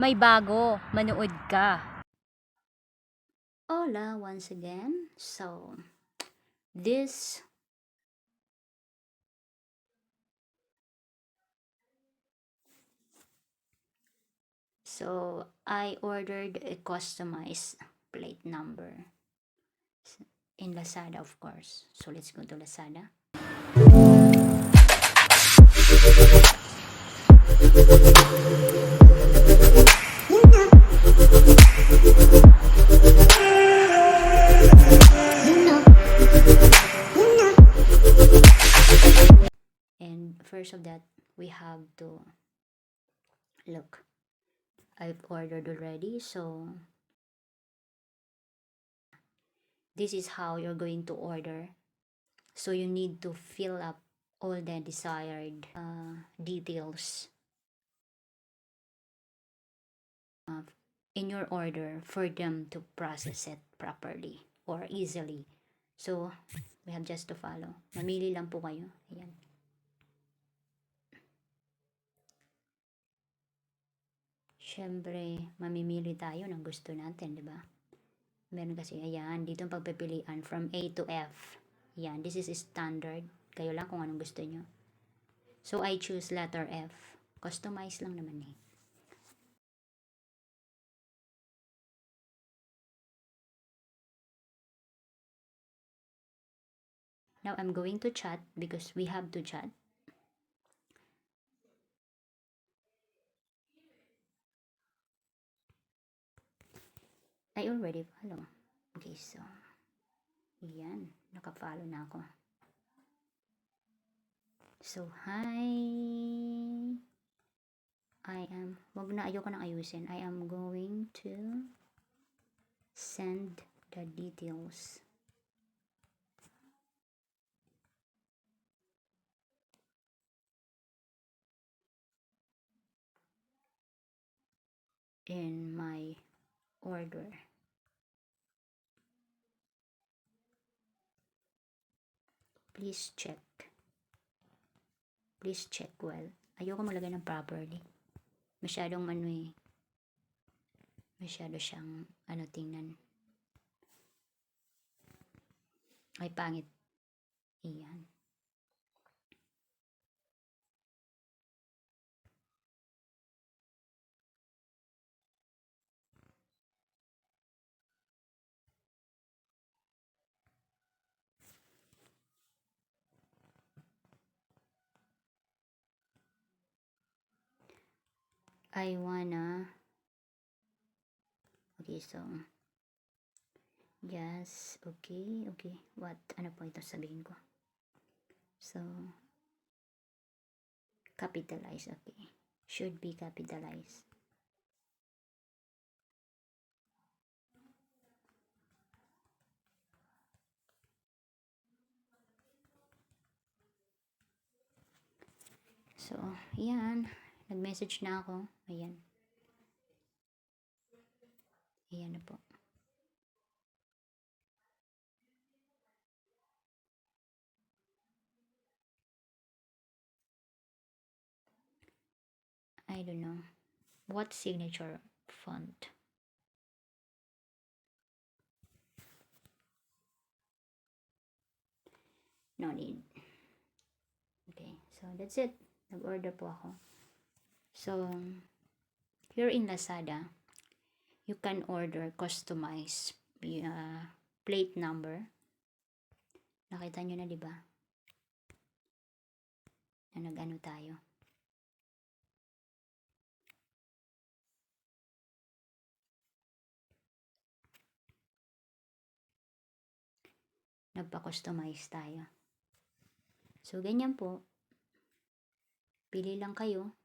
May bago, manood ka. Hola once again. This I ordered a customized plate number in Lazada, of course. So let's go to Lazada. And first of that, we have to look. I've ordered already, so this is how you're going to order. So you need to fill up all the desired details in your order for them to process it properly or easily. So, we have just to follow. Mamili lang po kayo. Ayan. Siyempre, mamimili tayo ng gusto natin, di ba? Meron kasi, ayan, dito ang pagpipilian from A to F. Ayan, this is standard. Kayo lang kung anong gusto nyo. So, I choose letter F. Customize lang naman eh. Now, I'm going to chat because we have to chat. I already follow. Okay, so, yan, naka-follow na ako. So, hi! Wag na, ayoko nang ayusin. I am going to send the details. In my order. Please check. Please check well. Ayoko maglagay ng properly. Masyadong masyado siyang tingnan. Ay, pangit. Iyan. I wanna okay, so yes, okay. What? Ano po ito sabihin ko? So, capitalize, okay. Should be capitalized. So, yan. Nag-message na ako. Ayan. Ayan na po. I don't know. What signature font? No need. Okay, so that's it. Nag-order po ako. So, here in Lazada, you can order customized plate number. Nakita nyo na, di ba? Na nag-ano tayo. Nagpa-customize tayo. So, ganyan po. Pili lang kayo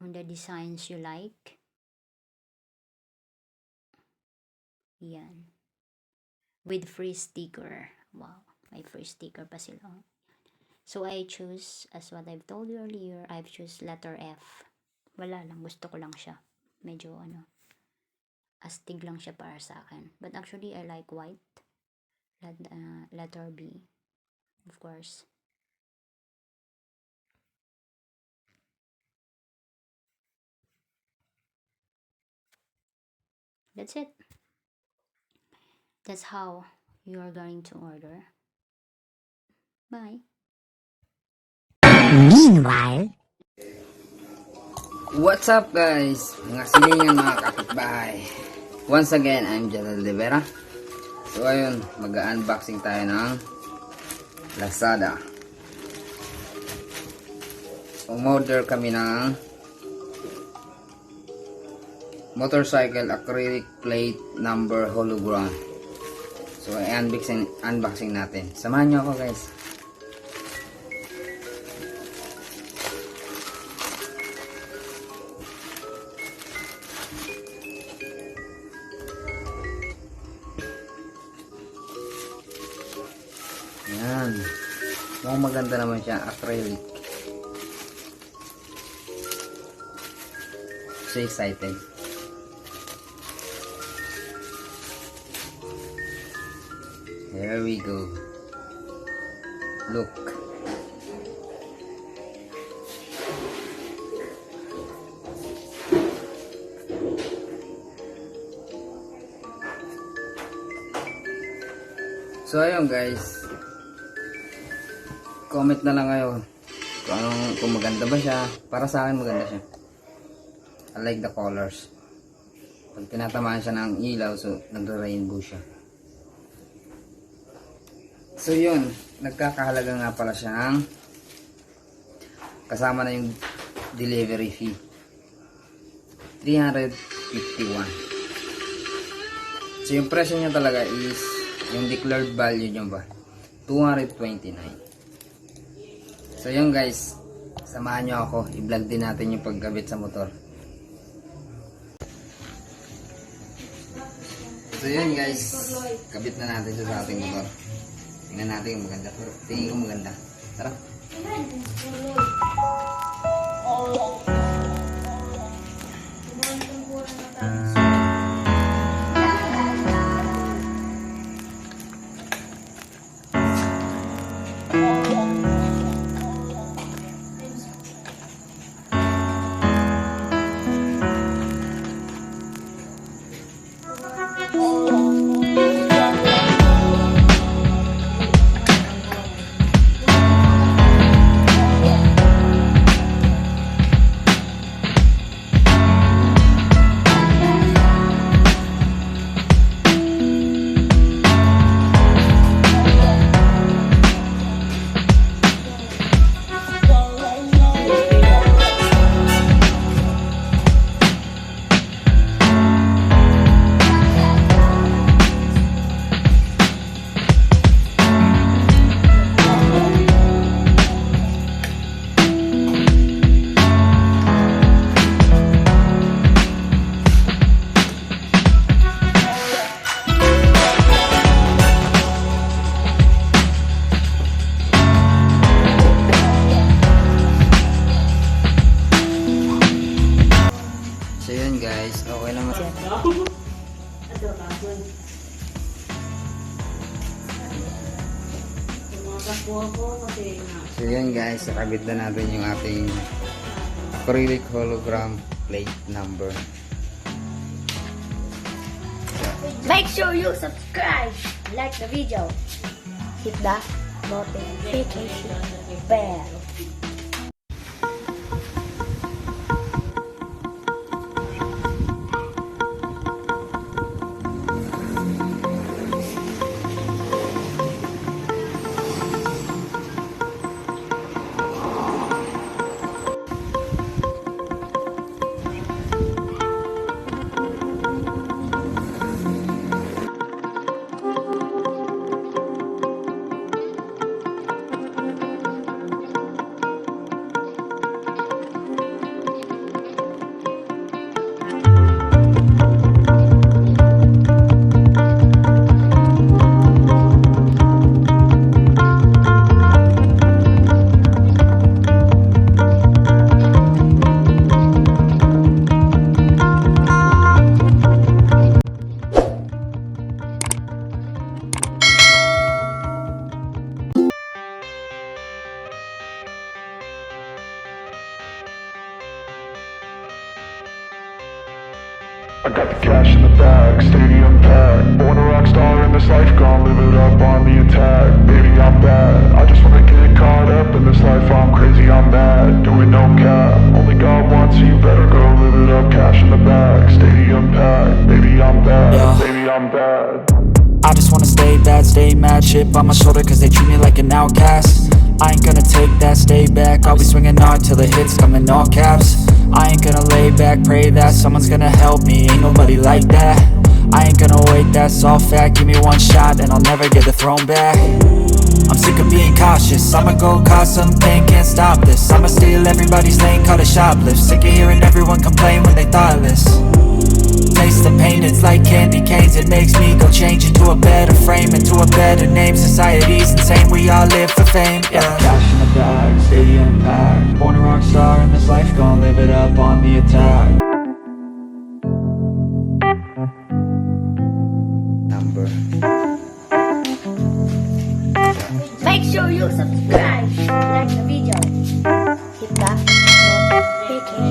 on the designs you like. Yan. With free sticker. Wow. May free sticker pa sila. So, I choose, as what I've told you earlier, I've choose letter F. Wala lang. Gusto ko lang siya. Medyo, astig lang siya para sa akin. But actually, I like white. Letter B. Of course. That's it. That's how you are going to order. Bye. Meanwhile, What's up guys? Mga silingan mga kapitbahay. Once again, I'm Janel De Vera. So ayun, mag-unboxing tayo ng Lazada. Umorder kami ng motorcycle acrylic plate number hologram. So unboxing natin. Samahan nyo ako guys. Yan. Mukhang maganda naman siya. Acrylic. So excited. Here we go. Look. So ayun guys, comment na lang kayo kung maganda ba siya. Para sa akin maganda siya. I like the colors. Pag tinatamaan siya ng ilaw, so nagre-rainbow siya. So yun, nagkakahalaga nga pala siya ng kasama na yung delivery fee. 351. So yung presyo niya talaga is yung declared value niya ba 229. So yun guys, samahan nyo ako, i-vlog din natin yung pagkabit sa motor. So yun guys, kabit na natin siya sa ating motor. Tingnan natin yung maganda. Tingin ko maganda. Tara. So yun guys, okay naman. So yun guys, nakabit na natin yung ating acrylic hologram plate number. make sure you subscribe, like the video, hit the notification bell. I got the cash in the bag, stadium packed. Born a rock star in this life, gon' live it up on the attack. Baby, I'm bad, I just wanna get caught up in this life. I'm crazy, I'm mad, doing no cap. Only God wants, so you better go live it up. Cash in the bag, stadium packed. Baby, I'm bad, Yeah. baby, I'm bad. I just wanna stay bad, stay mad. Chip on my shoulder cause they treat me like an outcast. I ain't gonna take that, stay back. I'll be swinging hard till the hits come in all caps. I ain't gonna lay back, pray that someone's gonna help me. Ain't nobody like that. I ain't gonna wait, that's all fact. Give me one shot and I'll never get the throne back. I'm sick of being cautious, I'ma go cause some pain, can't stop this. I'ma steal everybody's lane, call it shoplift. Sick of hearing everyone complain when they thoughtless. Taste the pain, it's like candy canes. It makes me go change into a better frame, into a better name. Society's insane, we all live for fame, yeah. Cash in the bag, stadium packed. Born a rock star in this life, gon' live it up on the attack. Number. Make sure you subscribe, like the video, hit the notification